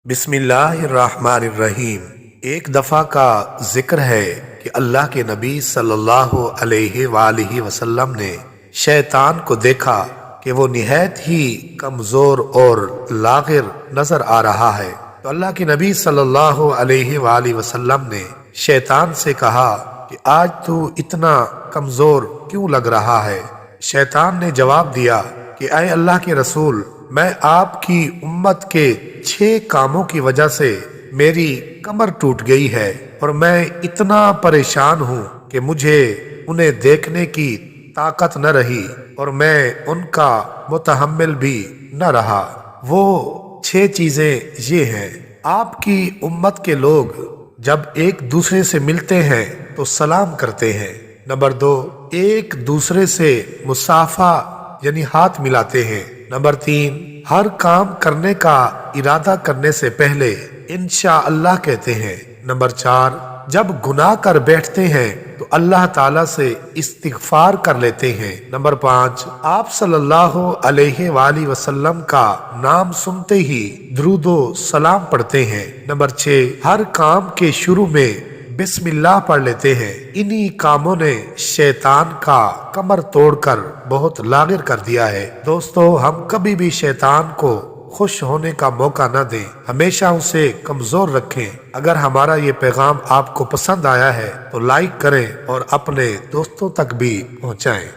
बिस्मिल्लाहिर्रहमानिर्रहीम। एक दफ़ा का जिक्र है कि अल्लाह के नबी सल्लल्लाहु अलैहि वसल्लम ने शैतान को देखा कि वो निहायत ही कमज़ोर और लागिर नजर आ रहा है। तो अल्लाह के नबी सल्लल्लाहु अलैहि वसल्लम ने शैतान से कहा कि आज तू इतना कमज़ोर क्यों लग रहा है। शैतान ने जवाब दिया कि ऐ अल्लाह के रसूल, मैं आपकी उम्मत के 6 कामों की वजह से मेरी कमर टूट गई है और मैं इतना परेशान हूँ कि मुझे उन्हें देखने की ताकत न रही और मैं उनका मुतहम्मिल भी न रहा। वो 6 चीजें ये हैं। आपकी उम्मत के लोग जब एक दूसरे से मिलते हैं तो सलाम करते हैं। नंबर 2, एक दूसरे से मुसाफा यानी हाथ मिलाते हैं। नंबर 3, हर काम करने का इरादा करने से पहले इंशाअल्लाह कहते हैं। नंबर 4, जब गुनाह कर बैठते हैं तो अल्लाह ताला से इस्तिगफार कर लेते हैं। नंबर 5, आप सल्लल्लाहु अलैहि वसल्लम का नाम सुनते ही दुरूदो सलाम पढ़ते हैं। नंबर 6, हर काम के शुरू में बिस्मिल्लाह पढ़ लेते हैं। इन्हीं कामों ने शैतान का कमर तोड़कर बहुत लागिर कर दिया है। दोस्तों, हम कभी भी शैतान को खुश होने का मौका न दें, हमेशा उसे कमजोर रखें। अगर हमारा ये पैगाम आपको पसंद आया है तो लाइक करें और अपने दोस्तों तक भी पहुंचाएं।